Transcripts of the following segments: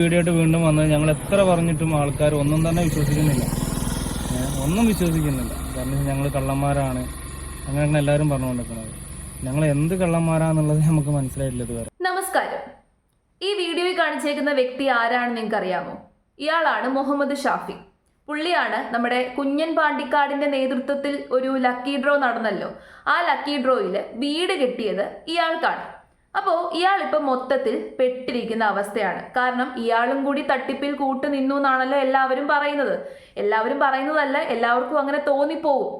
Video ആയിട്ട് വീണ്ടും വന്നത് ഞങ്ങൾ എത്ര പറഞ്ഞിട്ടും ആൾക്കാർ ഒന്നും തന്നെ വിശ്വസിക്കുന്നില്ല. ഒന്നും വിശ്വസിക്കുന്നില്ല. കാരണം ഞങ്ങൾ കള്ളന്മാരാണ് അങ്ങനെയാണ് എല്ലാവരും പറഞ്ഞുകൊണ്ടിരിക്കുന്നത്. ഞങ്ങൾ എന്ത് കള്ളന്മാരാന്നുള്ളത് നമുക്ക് മനസ്സിലായിട്ടില്ല ഇതുവരെ. നമസ്കാരം. ഈ വീഡിയോയിൽ കാണിച്ചേക്കുന്ന വ്യക്തി ആരാണെന്ന് നിങ്ങൾക്ക് അറിയാമോ? ഇയാളാണ് മുഹമ്മദ് ഷാഫി. പുള്ളിയാണ് നമ്മുടെ കുഞ്ഞൻ പാണ്ടിക്കാടിന്റെ നേതൃത്വത്തിൽ ഒരു ലക്കി ഡ്രോ നടന്നല്ലോ. ആ ലക്കി ഡ്രോയിൽ വീട് കിട്ടിയത് ഇയാൾക്കാണ്. അപ്പോൾ ഇയാളിപ്പോൾ മൊത്തത്തിൽ പെട്ടിരിക്കുന്ന അവസ്ഥയാണ്. കാരണം ഇയാളും കൂടി തട്ടിപ്പിൽ കൂട്ടുനിന്നു എന്നാണല്ലോ എല്ലാവരും പറയുന്നത്. എല്ലാവരും പറയുന്നതല്ല, എല്ലാവർക്കും അങ്ങനെ തോന്നിപ്പോവും,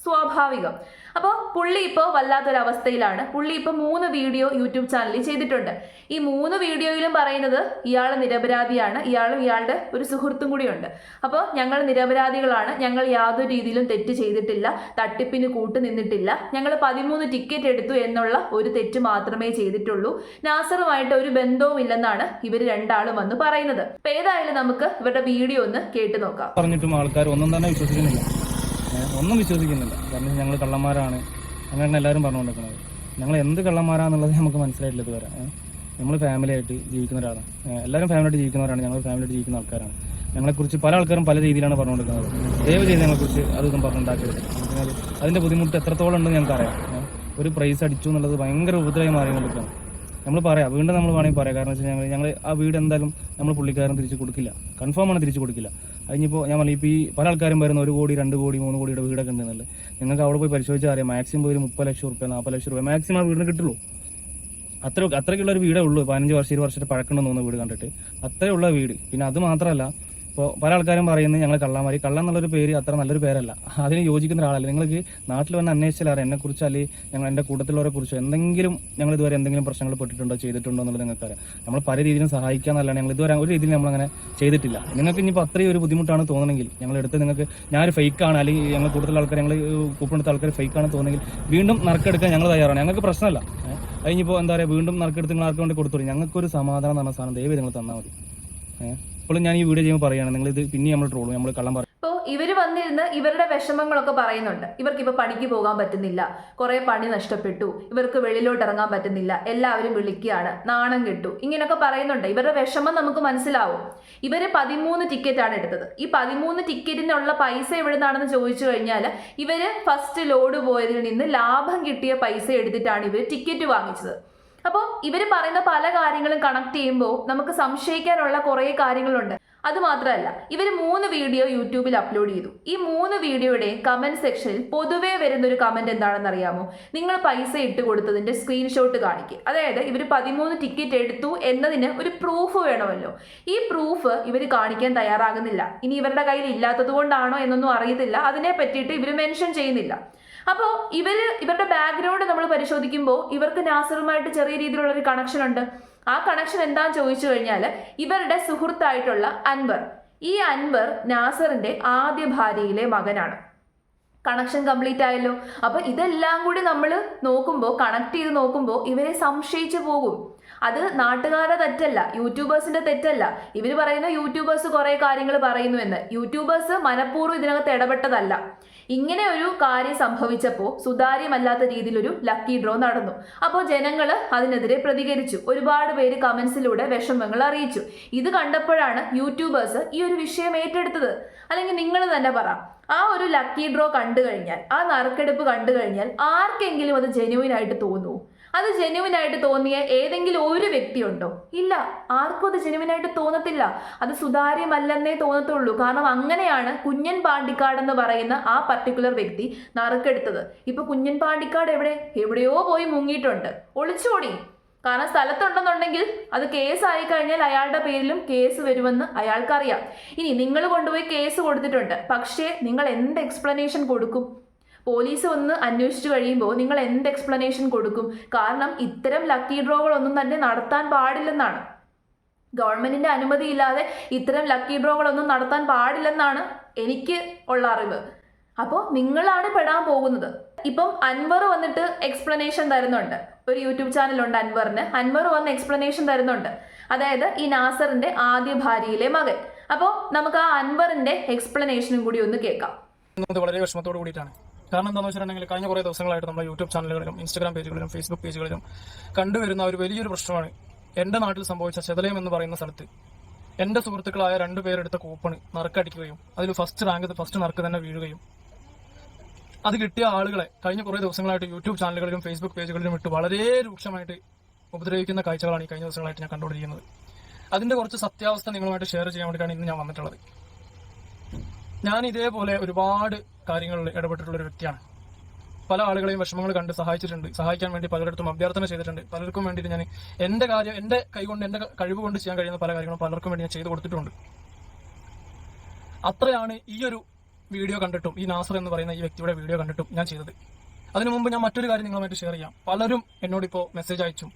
സ്വാഭാവികം. അപ്പോൾ പുള്ളി ഇപ്പോൾ വല്ലാത്തൊരവസ്ഥയിലാണ്. പുള്ളി ഇപ്പോൾ 3 വീഡിയോ യൂട്യൂബ് ചാനലിൽ ചെയ്തിട്ടുണ്ട്. ഈ 3 വീഡിയോയിലും പറയുന്നത് ഇയാൾ നിരപരാധിയാണ്, ഇയാളും ഇയാളുടെ ഒരു സുഹൃത്തും കൂടിയുണ്ട്. അപ്പോൾ ഞങ്ങൾ നിരപരാധികളാണ്, ഞങ്ങൾ യാതൊരു രീതിയിലും തെറ്റ് ചെയ്തിട്ടില്ല, തട്ടിപ്പിന് കൂട്ടു നിന്നിട്ടില്ല, ഞങ്ങൾ 13 ടിക്കറ്റ് എടുത്തു എന്നുള്ള ഒരു തെറ്റ് മാത്രമേ ചെയ്തിട്ടുള്ളൂ, നാസറുമായിട്ട് ഒരു ബന്ധവും ഇല്ലെന്നാണ് ഇവർ രണ്ടാളും വന്ന് പറയുന്നത്. അപ്പോൾ ഏതായാലും നമുക്ക് ഇവരുടെ വീഡിയോ ഒന്ന് കേട്ടു നോക്കാം. പറഞ്ഞിട്ടും ആൾക്കാർ ഒന്നും തന്നെ വിശ്വസിക്കുന്നില്ല. ഒന്നും വിശ്വസിക്കുന്നില്ല. കാരണം ഞങ്ങൾ കള്ളന്മാരാണ് അങ്ങനെയാണ് എല്ലാവരും പറഞ്ഞുകൊണ്ടിരിക്കുന്നത്. ഞങ്ങൾ എന്ത് കള്ളന്മാരാന്നുള്ളത് നമുക്ക് മനസ്സിലായിട്ടില്ല ഇതുവരെ. നമ്മൾ ഫാമിലി ആയിട്ട് ജീവിക്കുന്ന ഒരാളാണ്. എല്ലാവരും ഫാമിലി ആയിട്ട് ജീവിക്കുന്നവരാണ്. ഞങ്ങൾ ഫാമിലി ആയിട്ട് ജീവിക്കുന്ന ആൾക്കാരാണ്. ഞങ്ങളെക്കുറിച്ച് പല ആൾക്കാരും പല രീതിയിലാണ് പറഞ്ഞുകൊണ്ടിരിക്കുന്നത്. ദയവ് ചെയ്ത് ഞങ്ങളെക്കുറിച്ച് അതൊന്നും പറഞ്ഞുണ്ടാക്കരുത്. അതിൻ്റെ ബുദ്ധിമുട്ട് എത്രത്തോളം ഉണ്ടെന്ന് ഞങ്ങൾക്കറിയാം. ഒരു പ്രൈസ് അടിച്ചു എന്നുള്ളത് ഭയങ്കര ഉപദ്രവമായി മാറിക്കൊണ്ടിരിക്കുകയാണ്. നമ്മൾ പറയാം, വീണ്ടും നമ്മൾ വേണമെങ്കിൽ പറയാം. കാരണം വെച്ചാൽ ഞങ്ങൾ ആ വീട് എന്തായാലും നമ്മൾ പുള്ളിക്കാരൻ തിരിച്ച് കൊടുക്കില്ല, കൺഫേമാണ് തിരിച്ച് കൊടുക്കില്ല. അതിനിപ്പോൾ ഞാൻ പറഞ്ഞു, ഇപ്പോൾ ഈ പല ആൾക്കാരും വരുന്ന 1 കോടി 2 കോടി 3 കോടിയുടെ വീടൊക്കെ ഉണ്ടെന്നല്ലേ. നിങ്ങൾക്ക് അവിടെ പോയി പരിശോധിച്ചാൽ അറിയാം, മാക്സിമം ഒരു 30 ലക്ഷം റുപ്യ 40 ലക്ഷം റുപ്യ മാക്സിമം ആ വീടിന് കിട്ടുള്ളൂ. അത്രയ്ക്കുള്ളൊരു വീടേ ഉള്ളൂ. 15 വർഷം 20 വർഷത്തെ പഴക്കണമെന്ന് തോന്നുന്ന വീട് കണ്ടിട്ട് അത്രയുള്ള വീട്. പിന്നെ അത് മാത്രമല്ല, ഇപ്പോൾ പല ആൾക്കാരും പറയുന്നത് ഞങ്ങൾ കള്ളന്മാർ. കള്ളം എന്നുള്ളൊരു പേര് അത്ര നല്ലൊരു പേരല്ല, അതിന് യോജിക്കുന്ന ഒരാളല്ല. നിങ്ങൾക്ക് നാട്ടിൽ വന്ന് അന്വേഷിച്ചാൽ എന്നെക്കുറിച്ച് അല്ലെങ്കിൽ ഞങ്ങൾ എൻ്റെ കൂട്ടത്തിലുള്ളവരെ കുറിച്ചോ എന്തെങ്കിലും ഞങ്ങൾ ഇതുവരെ എന്തെങ്കിലും പ്രശ്നങ്ങൾ പെട്ടിട്ടുണ്ടോ ചെയ്തിട്ടുണ്ടോ എന്നുള്ളത് നിങ്ങൾക്കറിയാം. നമ്മൾ പല രീതിയിലും സഹായിക്കാന്നല്ല, ഞങ്ങൾ ഇതുവരെ ഒരു രീതിയിൽ നമ്മളങ്ങനെ ചെയ്തിട്ടില്ല. നിങ്ങൾക്ക് ഇനിയിപ്പോൾ അത്രയും ഒരു ബുദ്ധിമുട്ടാണ് തോന്നുന്നെങ്കിൽ, ഞങ്ങളെടുത്ത് നിങ്ങൾക്ക് ഞാനൊരു ഫേക്കാണ് അല്ലെങ്കിൽ ഞങ്ങൾ കൂടുതൽ ആൾക്കാർ ഞങ്ങൾ കൂപ്പെടുത്ത ആൾക്കാർ ഫേക്കാണ് തോന്നുന്നെങ്കിൽ വീണ്ടും നറുക്കെടുക്കാൻ ഞങ്ങൾ തയ്യാറാണ്. ഞങ്ങൾക്ക് പ്രശ്നമല്ല. കഴിഞ്ഞിപ്പോൾ എന്താ പറയുക, വീണ്ടും നറുക്കെടുത്ത് നിങ്ങൾ ആർക്ക് വേണ്ടി കൊടുത്തോളൂ. ഞങ്ങൾക്കൊരു സമാധാനം എന്ന് പറഞ്ഞ സാധനം ദയവ് നിങ്ങൾ തന്നാൽ മതി. ഇപ്പോൾ ഞാൻ ഈ വീഡിയോ ചെയ്യുമ്പോൾ പറയുകയാണ്, നിങ്ങൾ ഇത് പിന്നെ നമ്മൾ ട്രോളും, നമ്മൾ കള്ളം പറയും. ഇപ്പോൾ ഇവർ വന്നിരുന്ന് ഇവരുടെ വിഷമങ്ങളൊക്കെ പറയുന്നുണ്ട്. ഇവർക്കിപ്പോൾ പണിക്ക് പോകാൻ പറ്റുന്നില്ല, കുറേ പണി നഷ്ടപ്പെട്ടു, ഇവർക്ക് വെളിയിലോട്ട് ഇറങ്ങാൻ പറ്റുന്നില്ല, എല്ലാവരും വിളിക്കുകയാണ്, നാണം കെട്ടു, ഇങ്ങനെയൊക്കെ പറയുന്നുണ്ട്. ഇവരുടെ വിഷമം നമുക്ക് മനസ്സിലാവും. ഇവർ 13 ടിക്കറ്റാണ് എടുത്തത്. ഈ 13 ടിക്കറ്റിനുള്ള പൈസ എവിടെ നിന്നാണെന്ന് ചോദിച്ചു കഴിഞ്ഞാൽ, ഇവർ ഫസ്റ്റ് ലോഡ് പോയതിൽ നിന്ന് ലാഭം കിട്ടിയ പൈസ എടുത്തിട്ടാണ് ഇവർ ടിക്കറ്റ് വാങ്ങിച്ചത്. അപ്പോൾ ഇവർ പറയുന്ന പല കാര്യങ്ങളും കണക്ട് ചെയ്യുമ്പോൾ നമുക്ക് സംശയിക്കാനുള്ള കുറേ കാര്യങ്ങളുണ്ട്. അതുമാത്രമല്ല, ഇവർ 3 വീഡിയോ യൂട്യൂബിൽ അപ്ലോഡ് ചെയ്തു. ഈ 3 വീഡിയോയുടെ കമന്റ് സെക്ഷനിൽ പൊതുവേ വരുന്നൊരു കമന്റ് എന്താണെന്ന് അറിയാമോ? നിങ്ങൾ പൈസ ഇട്ട് കൊടുത്തതിന്റെ സ്ക്രീൻഷോട്ട് കാണിക്കുക. അതായത് ഇവർ 13 ടിക്കറ്റ് എടുത്തു എന്നതിന് ഒരു പ്രൂഫ് വേണമല്ലോ. ഈ പ്രൂഫ് ഇവർ കാണിക്കാൻ തയ്യാറാകുന്നില്ല. ഇനി ഇവരുടെ കയ്യിൽ ഇല്ലാത്തത് കൊണ്ടാണോ എന്നൊന്നും അറിയത്തില്ല, അതിനെ പറ്റിയിട്ട് ഇവർ മെൻഷൻ ചെയ്യുന്നില്ല. അപ്പോൾ ഇവരുടെ ബാക്ക്ഗ്രൗണ്ട് നമ്മൾ പരിശോധിക്കുമ്പോൾ ഇവർക്ക് നാസറുമായിട്ട് ചെറിയ രീതിയിലുള്ളൊരു കണക്ഷൻ ഉണ്ട്. ആ കണക്ഷൻ എന്താണെന്ന് ചോദിച്ചു കഴിഞ്ഞാൽ, ഇവരുടെ സുഹൃത്തായിട്ടുള്ള അൻവർ, ഈ അൻവർ നാസറിന്റെ ആദ്യ ഭാര്യയിലെ മകനാണ്. കണക്ഷൻ കംപ്ലീറ്റ് ആയല്ലോ. അപ്പോൾ ഇതെല്ലാം കൂടി നമ്മൾ നോക്കുമ്പോൾ, കണക്ട് ചെയ്ത് നോക്കുമ്പോൾ ഇവരെ സംശയിച്ചു പോകും. അത് നാട്ടുകാരുടെ തെറ്റല്ല, യൂട്യൂബേഴ്സിന്റെ തെറ്റല്ല. ഇവർ പറയുന്ന യൂട്യൂബേഴ്സ് കുറേ കാര്യങ്ങൾ പറയുന്നു എന്ന്. യൂട്യൂബേഴ്സ് മനഃപൂർവ്വം ഇതിനകത്ത് ഇടപെട്ടതല്ല. ഇങ്ങനെ ഒരു കാര്യം സംഭവിച്ചപ്പോൾ സുതാര്യമല്ലാത്ത രീതിയിലൊരു ലക്കി ഡ്രോ നടന്നു. അപ്പോൾ ജനങ്ങൾ അതിനെതിരെ പ്രതികരിച്ചു. ഒരുപാട് പേര് കമന്റ്സിലൂടെ വിഷമങ്ങൾ അറിയിച്ചു. ഇത് കണ്ടപ്പോഴാണ് യൂട്യൂബേഴ്സ് ഈ ഒരു വിഷയം ഏറ്റെടുത്തത്. അല്ലെങ്കിൽ നിങ്ങൾ തന്നെ പറ, ആ ഒരു ലക്കി ഡ്രോ കണ്ടു കഴിഞ്ഞാൽ, ആ നറുക്കെടുപ്പ് കണ്ടു കഴിഞ്ഞാൽ ആർക്കെങ്കിലും അത് ജെന്യുവിനായിട്ട് തോന്നുമോ? അത് ജെന്യുവിനായിട്ട് തോന്നിയ ഏതെങ്കിലും ഒരു വ്യക്തിയുണ്ടോ? ഇല്ല, ആർക്കും അത് ജെന്യുവിനായിട്ട് തോന്നത്തില്ല. അത് സുതാര്യമല്ലെന്നേ തോന്നത്തുള്ളൂ. കാരണം അങ്ങനെയാണ് കുഞ്ഞൻ പാണ്ടിക്കാട് എന്ന് പറയുന്ന ആ പർട്ടിക്കുലർ വ്യക്തി നറുക്കെടുത്തത്. ഇപ്പൊ കുഞ്ഞൻ പാണ്ടിക്കാട് എവിടെയോ പോയി മുങ്ങിയിട്ടുണ്ട്, ഒളിച്ചോടി. കാരണം സ്ഥലത്തുണ്ടെന്നുണ്ടെങ്കിൽ അത് കേസായി കഴിഞ്ഞാൽ അയാളുടെ പേരിലും കേസ് വരുമെന്ന് അയാൾക്കറിയാം. ഇനി നിങ്ങൾ കൊണ്ടുപോയി കേസ് കൊടുത്തിട്ടുണ്ട്, പക്ഷേ നിങ്ങൾ എന്ത് എക്സ്പ്ലനേഷൻ കൊടുക്കും? പോലീസ് ഒന്ന് അന്വേഷിച്ചു കഴിയുമ്പോൾ നിങ്ങൾ എന്ത് എക്സ്പ്ലനേഷൻ കൊടുക്കും? കാരണം ഇത്തരം ലക്കി ഡ്രോകളൊന്നും തന്നെ നടത്താൻ പാടില്ലെന്നാണ്, ഗവൺമെന്റിന്റെ അനുമതിയില്ലാതെ ഇത്തരം ലക്കി ഡ്രോകളൊന്നും നടത്താൻ പാടില്ലെന്നാണ് എനിക്ക് ഉള്ള അറിവ്. അപ്പോൾ നിങ്ങളാണ് പെടാൻ പോകുന്നത്. ഇപ്പം അൻവർ വന്നിട്ട് എക്സ്പ്ലനേഷൻ തരുന്നുണ്ട്. ഒരു യൂട്യൂബ് ചാനലുണ്ട് അൻവറിന്. അൻവർ വന്ന് എക്സ്പ്ലനേഷൻ തരുന്നുണ്ട്. അതായത് ഈ നാസറിന്റെ ആദ്യ ഭാര്യയിലെ മകൻ. അപ്പോൾ നമുക്ക് ആ അൻവറിന്റെ എക്സ്പ്ലനേഷനും കൂടി ഒന്ന് കേൾക്കാം. വളരെ വിഷമത്തോട് കൂടിയിട്ടാണ്. കാരണം എന്താണെന്ന് വെച്ചിട്ടുണ്ടെങ്കിൽ, കഴിഞ്ഞ കുറേ ദിവസങ്ങളായിട്ട് നമ്മുടെ യൂട്യൂബ് ചാനലുകളിലും ഇൻസ്റ്റാഗ്രാം പേജുകളിലും ഫേസ്ബുക്ക് പേജുകളിലും കണ്ടുവരുന്ന ഒരു വലിയൊരു പ്രശ്നമാണ് എൻ്റെ നാട്ടിൽ സംഭവിച്ച ചെതലയം എന്ന് പറയുന്ന സ്ഥലത്ത് എന്റെ സുഹൃത്തുക്കളായ 2 പേരെടുത്ത കൂപ്പൺ നറുക്കടിക്കുകയും അതിൽ ഫസ്റ്റ് നറുക്ക് തന്നെ വീഴുകയും അത് കിട്ടിയ ആളുകളെ കഴിഞ്ഞ കുറേ ദിവസങ്ങളായിട്ട് യൂട്യൂബ് ചാനലുകളിലും ഫേസ്ബുക്ക് പേജുകളിലും ഇട്ട് വളരെ രൂക്ഷമായിട്ട് ഉപദ്രവിക്കുന്ന കാഴ്ചകളാണ് ഈ കഴിഞ്ഞ ദിവസങ്ങളായിട്ട് ഞാൻ കണ്ടുകൊണ്ടിരിക്കുന്നത്. അതിന്റെ കുറച്ച് സത്യാവസ്ഥ നിങ്ങളുമായിട്ട് ഷെയർ ചെയ്യാൻ വേണ്ടിയിട്ടാണ് ഇന്ന് ഞാൻ വന്നിട്ടുള്ളത്. ഞാൻ ഇതേപോലെ ഒരുപാട് കാര്യങ്ങളിൽ ഇടപെട്ടിട്ടുള്ള ഒരു വ്യക്തിയാണ്. പല ആളുകളെയും വിഷമങ്ങൾ കണ്ട് സഹായിച്ചിട്ടുണ്ട്, സഹായിക്കാൻ വേണ്ടി പലയിടത്തും അഭ്യർത്ഥന ചെയ്തിട്ടുണ്ട്. പലർക്കും വേണ്ടിയിട്ട് ഞാൻ എന്റെ കൈകൊണ്ട് എന്റെ കഴിവ് കൊണ്ട് ചെയ്യാൻ കഴിയുന്ന പല കാര്യങ്ങളും പലർക്കും വേണ്ടി ഞാൻ ചെയ്തു കൊടുത്തിട്ടുണ്ട്. അത്രയാണ് ഈ ഒരു വീഡിയോ കണ്ടിട്ടും, ഈ നാസർ എന്ന് പറയുന്ന ഈ വ്യക്തിയുടെ വീഡിയോ കണ്ടിട്ടും ഞാൻ ചെയ്തത്. അതിനു മുമ്പ് ഞാൻ മറ്റൊരു കാര്യം നിങ്ങളുമായിട്ട് ഷെയർ ചെയ്യാം. പലരും എന്നോടിപ്പോൾ മെസ്സേജ് അയച്ചും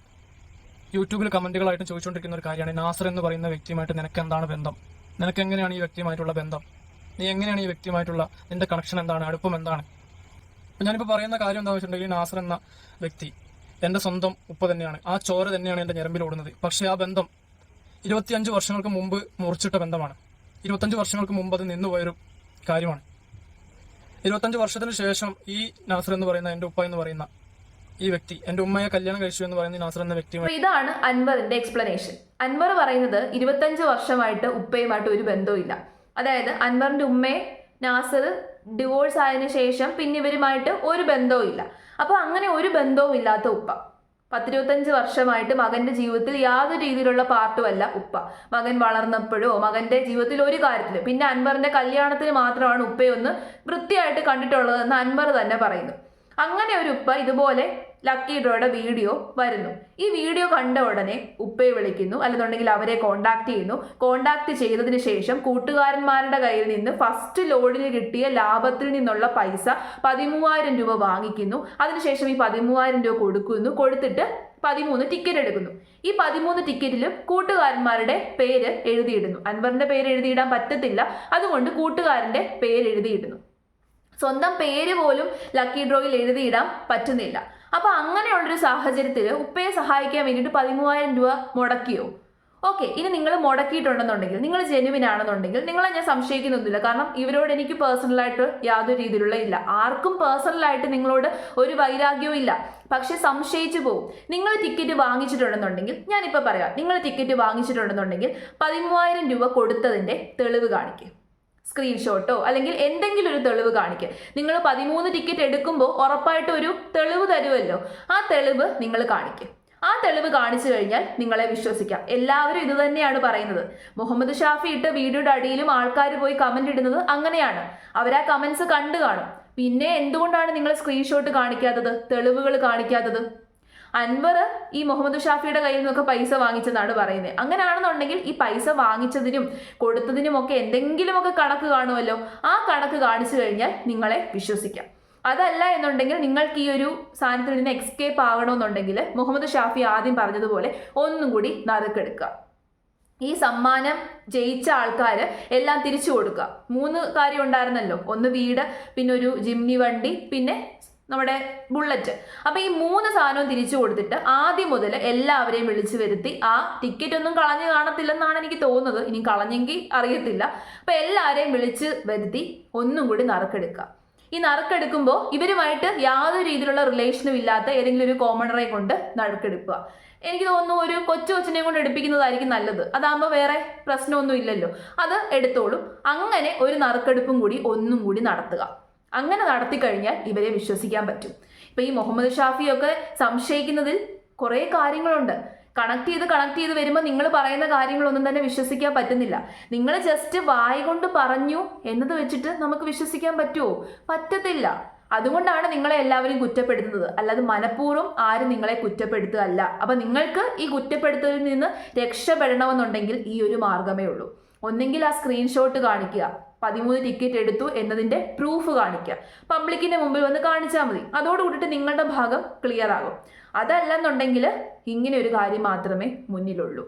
യൂട്യൂബിൽ കമന്റുകളായിട്ടും ചോദിച്ചുകൊണ്ടിരിക്കുന്ന ഒരു കാര്യമാണ്, നാസർ എന്ന് പറയുന്ന വ്യക്തിയുമായിട്ട് നിനക്ക് എന്താണ് ബന്ധം, നിനക്ക് എങ്ങനെയാണ് ഈ വ്യക്തിയുമായിട്ടുള്ള ബന്ധം, നീ എങ്ങനെയാണ് ഈ വ്യക്തിയുമായിട്ടുള്ള നിന്റെ കണക്ഷൻ എന്താണ്, അടുപ്പം എന്താണ്. ഞാനിപ്പോൾ പറയുന്ന കാര്യം എന്താണെന്ന് വെച്ചിട്ടുണ്ടെങ്കിൽ, നാസർ എന്ന വ്യക്തി എന്റെ സ്വന്തം ഉപ്പ തന്നെയാണ്. ആ ചോര തന്നെയാണ് എന്റെ ഞരമ്പിലോടുന്നത്. പക്ഷേ ആ ബന്ധം 25 വർഷങ്ങൾക്ക് മുമ്പ് മുറിച്ചിട്ട ബന്ധമാണ്. 25 വർഷങ്ങൾക്ക് മുമ്പ് അത് നിന്നുപോയൊരു കാര്യമാണ്. 25 വർഷത്തിന് ശേഷം ഈ നാസർ എന്ന് പറയുന്ന എന്റെ ഉപ്പ എന്ന് പറയുന്ന ഈ വ്യക്തി എന്റെ ഉമ്മയെ കല്യാണം കഴിച്ചു എന്ന് പറയുന്ന നാസർ എന്ന വ്യക്തി. ഇതാണ് അൻവറിന്റെ എക്സ്പ്ലനേഷൻ. അൻവർ പറയുന്നത് 25 വർഷമായിട്ട് ഉപ്പയുമായിട്ട് ഒരു ബന്ധവുമില്ല. അതായത് അൻവറിന്റെ ഉമ്മയെ നാസർ ഡിവോഴ്സ് ആയതിനു ശേഷം പിന്നെ ഇവരുമായിട്ട് ഒരു ബന്ധവും ഇല്ല. അപ്പൊ അങ്ങനെ ഒരു ബന്ധവും ഇല്ലാത്ത ഉപ്പ 10-25 വർഷമായിട്ട് മകന്റെ ജീവിതത്തിൽ യാതൊരു രീതിയിലുള്ള പാർട്ടുമല്ല ഉപ്പ. മകൻ വളർന്നപ്പോഴോ മകന്റെ ജീവിതത്തിൽ ഒരു കാര്യത്തില്, പിന്നെ അൻവറിന്റെ കല്യാണത്തിന് മാത്രമാണ് ഉപ്പയൊന്ന് വൃത്തിയായിട്ട് കണ്ടിട്ടുള്ളതെന്ന് അൻവർ തന്നെ പറയുന്നു. അങ്ങനെ ഒരു ഉപ്പ ഇതുപോലെ ലക്കി ഡ്രോയുടെ വീഡിയോ വരുന്നു. ഈ വീഡിയോ കണ്ട ഉടനെ ഉപ്പയെ വിളിക്കുന്നു, അല്ലെന്നുണ്ടെങ്കിൽ അവരെ കോണ്ടാക്ട് ചെയ്യുന്നു. കോണ്ടാക്ട് ചെയ്തതിന് ശേഷം കൂട്ടുകാരന്മാരുടെ കയ്യിൽ നിന്ന് ഫസ്റ്റ് ലോഡിന് കിട്ടിയ ലാഭത്തിൽ നിന്നുള്ള പൈസ 13,000 രൂപ വാങ്ങിക്കുന്നു. അതിനുശേഷം ഈ 13,000 രൂപ കൊടുത്തിട്ട് 13 ടിക്കറ്റ് എടുക്കുന്നു. ഈ 13 ടിക്കറ്റിലും കൂട്ടുകാരന്മാരുടെ പേര് എഴുതിയിടുന്നു. അൻവറിന്റെ പേര് എഴുതിയിടാൻ പറ്റത്തില്ല, അതുകൊണ്ട് കൂട്ടുകാരന്റെ പേര് എഴുതിയിടുന്നു. സ്വന്തം പേര് പോലും ലക്കി ഡ്രോയിൽ എഴുതിയിടാൻ പറ്റുന്നില്ല. അപ്പൊ അങ്ങനെയുള്ളൊരു സാഹചര്യത്തിൽ ഉപ്പയെ സഹായിക്കാൻ വേണ്ടിയിട്ട് 13,000 രൂപ മുടക്കിയോ? ഓക്കെ, ഇനി നിങ്ങൾ മുടക്കിയിട്ടുണ്ടെന്നുണ്ടെങ്കിൽ, നിങ്ങൾ ജെനുവിൻ ആണെന്നുണ്ടെങ്കിൽ നിങ്ങളെ ഞാൻ സംശയിക്കുന്നൊന്നുമില്ല. കാരണം ഇവരോട് എനിക്ക് പേഴ്സണലായിട്ട് യാതൊരു രീതിയിലുള്ള ഇല്ല. ആർക്കും പേഴ്സണലായിട്ട് നിങ്ങളോട് ഒരു വൈരാഗ്യവും ഇല്ല. പക്ഷെ സംശയിച്ചു പോകും. നിങ്ങൾ ടിക്കറ്റ് വാങ്ങിച്ചിട്ടുണ്ടെന്നുണ്ടെങ്കിൽ, ഞാനിപ്പോൾ പറയാം, നിങ്ങൾ ടിക്കറ്റ് വാങ്ങിച്ചിട്ടുണ്ടെന്നുണ്ടെങ്കിൽ 13,000 രൂപ കൊടുത്തതിന്റെ തെളിവ് കാണിക്കുക. സ്ക്രീൻഷോട്ടോ അല്ലെങ്കിൽ എന്തെങ്കിലും ഒരു തെളിവ് കാണിക്കുക. നിങ്ങൾ 13 ടിക്കറ്റ് എടുക്കുമ്പോൾ ഉറപ്പായിട്ട് ഒരു തെളിവ് തരുമല്ലോ, ആ തെളിവ് നിങ്ങൾ കാണിക്കുക. ആ തെളിവ് കാണിച്ചു കഴിഞ്ഞാൽ നിങ്ങളെ വിശ്വസിക്കാം. എല്ലാവരും ഇത് തന്നെയാണ് പറയുന്നത്. മുഹമ്മദ് ഷാഫി ഇട്ട വീഡിയോയുടെ അടിയിലും ആൾക്കാർ പോയി കമന്റ് ഇടുന്നത് അങ്ങനെയാണ്. അവരാ കമന്റ്സ് കണ്ടു കാണും. പിന്നെ എന്തുകൊണ്ടാണ് നിങ്ങൾ സ്ക്രീൻഷോട്ട് കാണിക്കാത്തത്, തെളിവുകൾ കാണിക്കാത്തത്? അൻവർ ഈ മുഹമ്മദ് ഷാഫിയുടെ കയ്യിൽ നിന്നൊക്കെ പൈസ വാങ്ങിച്ചെന്നാണ് പറയുന്നത്. അങ്ങനെയാണെന്നുണ്ടെങ്കിൽ ഈ പൈസ വാങ്ങിച്ചതിനും കൊടുത്തതിനുമൊക്കെ എന്തെങ്കിലുമൊക്കെ കണക്ക് കാണുമല്ലോ. ആ കണക്ക് കാണിച്ചു കഴിഞ്ഞാൽ നിങ്ങളെ വിശ്വസിക്കാം. അതല്ല എന്നുണ്ടെങ്കിൽ നിങ്ങൾക്ക് ഈ ഒരു സാധനത്തിൽ നിന്ന് എക്സ്കേപ്പ് ആകണമെന്നുണ്ടെങ്കിൽ മുഹമ്മദ് ഷാഫി ആദ്യം പറഞ്ഞതുപോലെ ഒന്നും കൂടി നറുക്കെടുക്കുക. ഈ സമ്മാനം ജയിച്ച ആൾക്കാർ എല്ലാം തിരിച്ചു കൊടുക്കുക. 3 കാര്യം ഉണ്ടായിരുന്നല്ലോ, ഒന്ന് വീട്, പിന്നെ ഒരു ജിംനി വണ്ടി, പിന്നെ നമ്മുടെ ബുള്ളറ്റ്. അപ്പൊ ഈ 3 സാധനവും തിരിച്ചു കൊടുത്തിട്ട് ആദ്യം മുതൽ എല്ലാവരെയും വിളിച്ചു വരുത്തി, ആ ടിക്കറ്റ് ഒന്നും കളഞ്ഞു കാണത്തില്ലെന്നാണ് എനിക്ക് തോന്നുന്നത്, ഇനി കളഞ്ഞെങ്കിൽ അറിയത്തില്ല. അപ്പൊ എല്ലാവരെയും വിളിച്ച് വരുത്തി ഒന്നും കൂടി നറുക്കെടുക്കുക. ഈ നറുക്കെടുക്കുമ്പോൾ ഇവരുമായിട്ട് യാതൊരു രീതിയിലുള്ള റിലേഷനും ഇല്ലാത്ത ഏതെങ്കിലും ഒരു കോമണറെ കൊണ്ട് നറുക്കെടുക്കുക. എനിക്ക് തോന്നുന്നു ഒരു കൊച്ചിനെ കൊണ്ട് എടുപ്പിക്കുന്നതായിരിക്കും നല്ലത്. അതാകുമ്പോൾ വേറെ പ്രശ്നമൊന്നും ഇല്ലല്ലോ, അത് എടുത്തോളും. അങ്ങനെ ഒരു നറുക്കെടുപ്പും കൂടി ഒന്നും കൂടി നടത്തുക. അങ്ങനെ നടത്തി കഴിഞ്ഞാൽ ഇവരെ വിശ്വസിക്കാൻ പറ്റും. ഇപ്പൊ ഈ മുഹമ്മദ് ഷാഫിയൊക്കെ സംശയിക്കുന്നതിൽ കുറേ കാര്യങ്ങളുണ്ട്. കണക്ട് ചെയ്ത് വരുമ്പോൾ നിങ്ങൾ പറയുന്ന കാര്യങ്ങളൊന്നും തന്നെ വിശ്വസിക്കാൻ പറ്റുന്നില്ല. നിങ്ങൾ ജസ്റ്റ് വായി കൊണ്ട് പറഞ്ഞു എന്നത് വെച്ചിട്ട് നമുക്ക് വിശ്വസിക്കാൻ പറ്റുമോ? പറ്റത്തില്ല. അതുകൊണ്ടാണ് നിങ്ങളെ എല്ലാവരും കുറ്റപ്പെടുത്തുന്നത്, അല്ലാതെ മനഃപൂർവ്വം ആരും നിങ്ങളെ കുറ്റപ്പെടുത്തുകയല്ല. അപ്പൊ നിങ്ങൾക്ക് ഈ കുറ്റപ്പെടുത്തലിൽ നിന്ന് രക്ഷപ്പെടണമെന്നുണ്ടെങ്കിൽ ഈ ഒരു മാർഗമേ ഉള്ളൂ. ഒന്നെങ്കിൽ ആ സ്ക്രീൻഷോട്ട് കാണിക്കുക, 13 ടിക്കറ്റ് എടുത്തു എന്നതിന്റെ പ്രൂഫ് കാണിക്കുക, പബ്ലിക്കിന്റെ മുമ്പിൽ വന്ന് കാണിച്ചാൽ മതി. അതോടുകൂടിയിട്ട് നിങ്ങളുടെ ഭാഗം ക്ലിയർ ആകും. അതല്ലെന്നുണ്ടെങ്കിൽ ഇങ്ങനെ ഒരു കാര്യം മാത്രമേ മുന്നിലുള്ളൂ.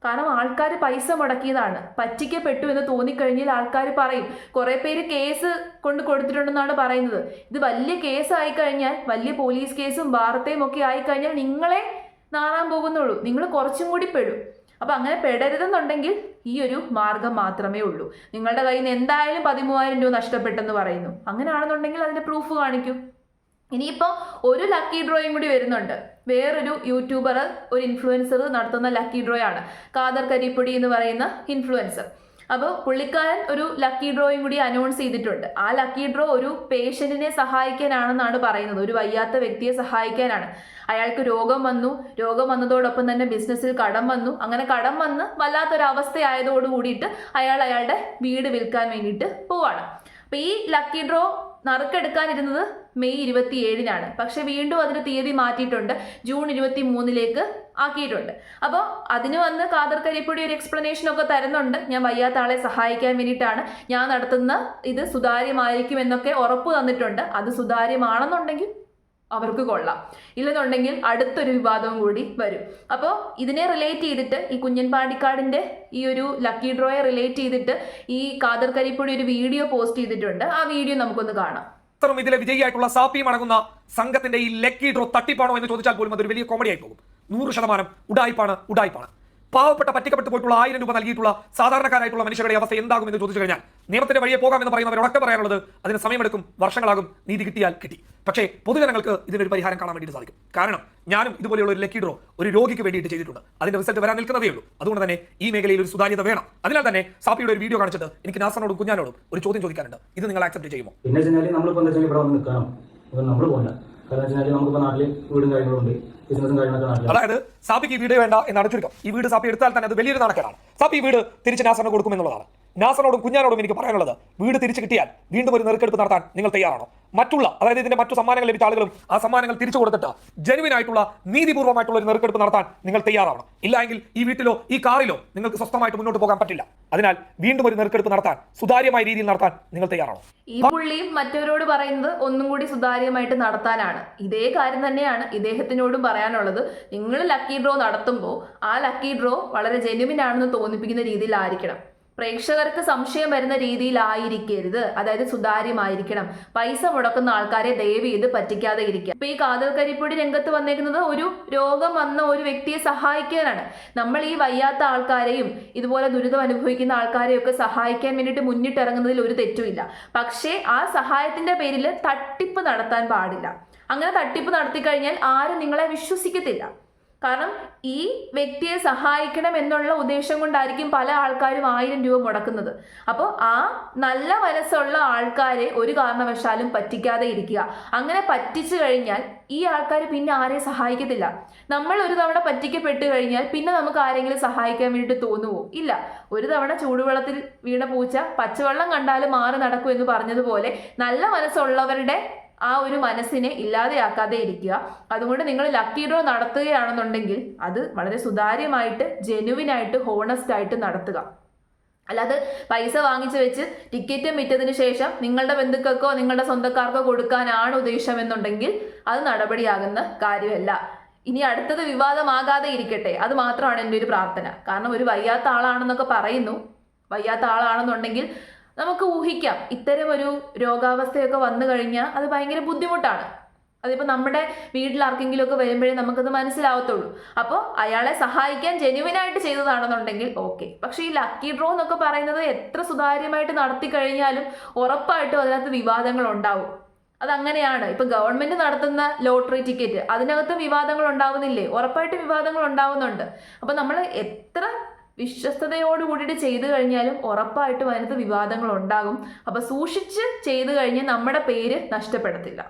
കാരണം ആൾക്കാർ പൈസ മുടക്കിയതാണ്, പറ്റിക്കപ്പെട്ടു എന്ന് തോന്നിക്കഴിഞ്ഞാൽ ആൾക്കാർ പറയും. കുറെ പേര് കേസ് കൊടുത്തിട്ടുണ്ടെന്നാണ് പറയുന്നത്. ഇത് വലിയ കേസായി കഴിഞ്ഞാൽ, വലിയ പോലീസ് കേസും വാർത്തയും ഒക്കെ ആയിക്കഴിഞ്ഞാൽ നിങ്ങളെ നാറാൻ പോകുന്നുള്ളൂ, നിങ്ങൾ കുറച്ചും കൂടി പെടും. അപ്പൊ അങ്ങനെ പെടരുതെന്നുണ്ടെങ്കിൽ ഈ ഒരു മാർഗം മാത്രമേ ഉള്ളൂ. നിങ്ങളുടെ കയ്യിൽ നിന്ന് എന്തായാലും 13,000 രൂപ നഷ്ടപ്പെട്ടെന്ന് പറയുന്നു. അങ്ങനെയാണെന്നുണ്ടെങ്കിൽ അതിന്റെ പ്രൂഫ് കാണിക്കൂ. ഇനിയിപ്പോൾ ഒരു ലക്കി ഡ്രോയും കൂടി വരുന്നുണ്ട്. വേറൊരു യൂട്യൂബർ, ഒരു ഇൻഫ്ലുവൻസർ നടത്തുന്ന ലക്കി ഡ്രോ ആണ്, ഖാദർ കരിപ്പൊടി എന്ന് പറയുന്ന ഇൻഫ്ലുവൻസർ. അപ്പോൾ പുള്ളിക്കാരൻ ഒരു ലക്കി ഡ്രോയും കൂടി അനൗൺസ് ചെയ്തിട്ടുണ്ട്. ആ ലക്കി ഡ്രോ ഒരു പേഷ്യന്റിനെ സഹായിക്കാനാണെന്നാണ് പറയുന്നത്, ഒരു വയ്യാത്ത വ്യക്തിയെ സഹായിക്കാനാണ്. അയാൾക്ക് രോഗം വന്നതോടൊപ്പം തന്നെ ബിസിനസ്സിൽ കടം വന്നു. അങ്ങനെ കടം വന്ന് വല്ലാത്തൊരവസ്ഥയായതോട് കൂടിയിട്ട് അയാളുടെ വീട് വിൽക്കാൻ വേണ്ടിയിട്ട് പോവാണ്. അപ്പോൾ ഈ ലക്കി ഡ്രോ നറുക്കെടുക്കാനിരുന്നത് മെയ് 27-നാണ്. പക്ഷെ വീണ്ടും അതിന് തീയതി മാറ്റിയിട്ടുണ്ട്, ജൂൺ 23-ലേക്ക് ആക്കിയിട്ടുണ്ട്. അപ്പോൾ അതിന് വന്ന് ഖാദർ കരിപ്പൊടി ഒരു എക്സ്പ്ലനേഷൻ ഒക്കെ തരുന്നുണ്ട്. ഞാൻ വയ്യാത്ത ആളെ സഹായിക്കാൻ വേണ്ടിയിട്ടാണ്, ഞാൻ നടത്തുന്ന ഇത് സുതാര്യമായിരിക്കും എന്നൊക്കെ ഉറപ്പ് തന്നിട്ടുണ്ട്. അത് സുതാര്യമാണെന്നുണ്ടെങ്കിൽ അവർക്ക് കൊള്ളാം, ഇല്ലെന്നുണ്ടെങ്കിൽ അടുത്തൊരു വിവാദവും കൂടി വരും. അപ്പോൾ ഇതിനെ റിലേറ്റ് ചെയ്തിട്ട്, ഈ കുഞ്ഞൻ പാണ്ടിക്കാടിൻ്റെ ഈ ഒരു ലക്കി ഡ്രോയെ റിലേറ്റ് ചെയ്തിട്ട് ഈ ഖാദർ കരിപ്പൊടി ഒരു വീഡിയോ പോസ്റ്റ് ചെയ്തിട്ടുണ്ട്. ആ വീഡിയോ നമുക്കൊന്ന് കാണാം. ഇതിലെ വിജയിയായിട്ടുള്ള സാപ്പിയും അടങ്ങുന്ന സംഘത്തിന്റെ ഈ ലക്കി ഡ്രോ തട്ടിപ്പാണോ എന്ന് ചോദിച്ചാൽ പോലും അതൊരു വലിയ കോമഡി ആയി പോകും. 100% ഉഡായിപ്പാണ്. പാവപ്പെട്ട പറ്റിക്കപ്പെട്ടു പോയിട്ടുള്ള 1000 രൂപ നൽകിയിട്ടുള്ള സാധാരണക്കാരായിട്ടുള്ള മനുഷ്യരുടെ അവസ്ഥ എന്താകുമെന്ന് ചോദിച്ചു കഴിഞ്ഞാൽ നിയമത്തിന്റെ വഴിയെ പോകാമെന്ന് പറയുന്നവരോടൊക്കെ പറയാനുള്ളത് അതിന് സമയമെടുക്കും, വർഷങ്ങളാകും, നീതി കിട്ടിയാൽ കിട്ടി. പക്ഷേ പൊതുജനങ്ങൾക്ക് ഇതിനൊരു പരിഹാരം കാണാൻ വേണ്ടിയിട്ട് സാധിക്കും. കാരണം ഞാനും ഇതുപോലെയുള്ള ഒരു ലക്കി ഡ്രോ ഒരു രോഗിക്ക് വേണ്ടിയിട്ട് ചെയ്തിട്ടുണ്ട്. അതിന്റെ റിസൾട്ട് വരാൻ നിൽക്കുന്നതേ ഉള്ളൂ. അതുകൊണ്ട് തന്നെ ഈ മേഖലയിൽ ഒരു സുതാര്യത വേണം. അതിനാൽ തന്നെ സാപ്പിയുടെ ഒരു വീഡിയോ കാണിച്ചിട്ട് എനിക്ക് നാസറിനോടും കുഞ്ഞാനോടും ഒരു ചോദ്യം ചോദിക്കാനുണ്ട്. ഇത് നിങ്ങൾ ആക്സെപ്റ്റ് ചെയ്യുമോ? പിന്നെ നമ്മളിപ്പോൾ എന്താ വെച്ചാൽ ഇവിടെ വന്ന് നിൽക്കണം, നമ്മൾ പോകണ്ട. കാരണം നമുക്കിപ്പോൾ നാട്ടിൽ വീടും കാര്യങ്ങളുണ്ട്, ബിസിനസും കാര്യങ്ങളൊക്കെ. അതായത് സാപ്പിക്ക് ഈ വീട് വേണ്ട എന്നാണ് ചുരുക്കം. ഈ വീട് സാപ്പി എടുത്താൽ തന്നെ അത് വലിയൊരു നാണക്കേടാണ്. സാപ്പി ഈ വീട് തിരിച്ച് നാസറിന് കൊടുക്കുമെന്നുള്ളതാണ്. നാസറിനോടും കുഞ്ഞാനോടും എനിക്ക് പറയാനുള്ളത്, വീട് തിരിച്ചു കിട്ടിയാൽ വീണ്ടും ഒരു നെറുക്കെടുപ്പ് നടത്താൻ നിങ്ങൾ തയ്യാറാണോ? അതായത് ഇതിന്റെ മറ്റു സമ്മാനങ്ങൾ ലഭിച്ച ആളുകളും ആ സമ്മാനങ്ങൾ തിരിച്ചു കൊടുത്തിട്ട് ജെനുവിൻ ആയിട്ടുള്ള നീതിപൂർവ്വമായിട്ടുള്ള ഒരു നെറുക്കെടുപ്പ് നടത്താൻ നിങ്ങൾ തയ്യാറാവണം. ഇല്ലെങ്കിൽ ഈ വീട്ടിലോ ഈ കാറിലോ നിങ്ങൾക്ക് സ്വസ്ഥമായിട്ട് മുന്നോട്ട് പോകാൻ പറ്റില്ല. അതിനാൽ വീണ്ടും ഒരു നെറുക്കെടുപ്പ് നടത്താൻ, സുതാര്യമായ രീതിയിൽ നടത്താൻ നിങ്ങൾ തയ്യാറാണോ? ഈ പുള്ളിയും മറ്റവരോട് പറയുന്നത് ഒന്നും കൂടി സുതാര്യമായിട്ട് നടത്താനാണ്. ഇതേ കാര്യം തന്നെയാണ് ഇദ്ദേഹത്തിനോടും പറയാനുള്ളത്. നിങ്ങൾ ലക്കി ഡ്രോ നടത്തുമ്പോൾ ആ ലക്കി ഡ്രോ വളരെ ജെനുവിൻ ആണെന്ന് തോന്നിപ്പിക്കുന്ന രീതിയിലായിരിക്കണം. പ്രേക്ഷകർക്ക് സംശയം വരുന്ന രീതിയിലായിരിക്കരുത്. അതായത് സുതാര്യമായിരിക്കണം. പൈസ മുടക്കുന്ന ആൾക്കാരെ ദയവ് ചെയ്ത് പറ്റിക്കാതെ ഇരിക്കുക. ഇപ്പൊ ഈ ഖാദർ കരിപ്പൊടി രംഗത്ത് വന്നേക്കുന്നത് ഒരു രോഗം വന്ന ഒരു വ്യക്തിയെ സഹായിക്കാനാണ്. നമ്മൾ ഈ വയ്യാത്ത ആൾക്കാരെയും ഇതുപോലെ ദുരിതം അനുഭവിക്കുന്ന ആൾക്കാരെയും ഒക്കെ സഹായിക്കാൻ വേണ്ടിയിട്ട് മുന്നിട്ടിറങ്ങുന്നതിൽ ഒരു തെറ്റുമില്ല. പക്ഷേ ആ സഹായത്തിന്റെ പേരിൽ തട്ടിപ്പ് നടത്താൻ പാടില്ല. അങ്ങനെ തട്ടിപ്പ് നടത്തി കഴിഞ്ഞാൽ ആരും നിങ്ങളെ വിശ്വസിക്കത്തില്ല. കാരണം ഈ വ്യക്തിയെ സഹായിക്കണം എന്നുള്ള ഉദ്ദേശം കൊണ്ടായിരിക്കും പല ആൾക്കാരും 1000 രൂപ മുടക്കുന്നത്. അപ്പോൾ ആ നല്ല മനസ്സുള്ള ആൾക്കാരെ ഒരു കാരണവശാലും പറ്റിക്കാതെ ഇരിക്കുക. അങ്ങനെ പറ്റിച്ചു കഴിഞ്ഞാൽ ഈ ആൾക്കാർ പിന്നെ ആരെയും സഹായിക്കത്തില്ല. നമ്മൾ ഒരു തവണ പറ്റിക്കപ്പെട്ട് കഴിഞ്ഞാൽ പിന്നെ നമുക്ക് ആരെങ്കിലും സഹായിക്കാൻ വേണ്ടിയിട്ട് തോന്നുമോ? ഇല്ല. ഒരു തവണ ചൂടുവെള്ളത്തിൽ വീണ പൂച്ച പച്ചവെള്ളം കണ്ടാലും മാറി നടക്കും എന്ന് പറഞ്ഞതുപോലെ നല്ല മനസ്സുള്ളവരുടെ ആ ഒരു മനസ്സിനെ ഇല്ലാതെയാക്കാതെ ഇരിക്കുക. അതുകൊണ്ട് നിങ്ങൾ ലക്കി ഡ്രോ നടത്തുകയാണെന്നുണ്ടെങ്കിൽ അത് വളരെ സുതാര്യമായിട്ട്, ജെനുവിനായിട്ട്, ഹോണസ്റ്റ് ആയിട്ട് നടത്തുക. അല്ലാതെ പൈസ വാങ്ങിച്ചു വെച്ച് ടിക്കറ്റും വിറ്റതിന് ശേഷം നിങ്ങളുടെ ബന്ധുക്കൾക്കോ നിങ്ങളുടെ സ്വന്തക്കാർക്കോ കൊടുക്കാനാണ് ഉദ്ദേശമെന്നുണ്ടെങ്കിൽ അത് നടപടിയാകുന്ന കാര്യമല്ല. ഇനി അടുത്തത് വിവാദമാകാതെ ഇരിക്കട്ടെ, അത് മാത്രമാണ് എൻ്റെ ഒരു പ്രാർത്ഥന. കാരണം ഒരു വയ്യാത്ത ആളാണെന്നൊക്കെ പറയുന്നു. വയ്യാത്ത ആളാണെന്നുണ്ടെങ്കിൽ നമുക്ക് ഊഹിക്കാം, ഇത്തരം ഒരു രോഗാവസ്ഥയൊക്കെ വന്നു കഴിഞ്ഞാൽ അത് ഭയങ്കര ബുദ്ധിമുട്ടാണ്. അതിപ്പോൾ നമ്മുടെ വീട്ടിൽ ആർക്കെങ്കിലും ഒക്കെ വരുമ്പോഴേ നമുക്കത് മനസ്സിലാവത്തുള്ളൂ. അപ്പോൾ അയാളെ സഹായിക്കാൻ ജെനുവിനായിട്ട് ചെയ്തതാണെന്നുണ്ടെങ്കിൽ ഓക്കെ. പക്ഷേ ഈ ലക്കി ഡ്രോ എന്നൊക്കെ പറയുന്നത് എത്ര സുതാര്യമായിട്ട് നടത്തി കഴിഞ്ഞാലും ഉറപ്പായിട്ടും അതിനകത്ത് വിവാദങ്ങൾ ഉണ്ടാവും. അതങ്ങനെയാണ്. ഇപ്പൊ ഗവൺമെന്റ് നടത്തുന്ന ലോട്ടറി ടിക്കറ്റ്, അതിനകത്ത് വിവാദങ്ങൾ ഉണ്ടാവുന്നില്ലേ? ഉറപ്പായിട്ടും വിവാദങ്ങൾ ഉണ്ടാവുന്നുണ്ട്. അപ്പൊ നമ്മൾ എത്ര വിശ്വസ്തയോട് കൂടിയിട്ട് ചെയ്തു കഴിഞ്ഞാലും ഉറപ്പായിട്ടും അതിനകത്ത് വിവാദങ്ങൾ ഉണ്ടാകും. അപ്പൊ സൂക്ഷിച്ച് ചെയ്തു കഴിഞ്ഞാൽ നമ്മുടെ പേര് നഷ്ടപ്പെടത്തില്ല.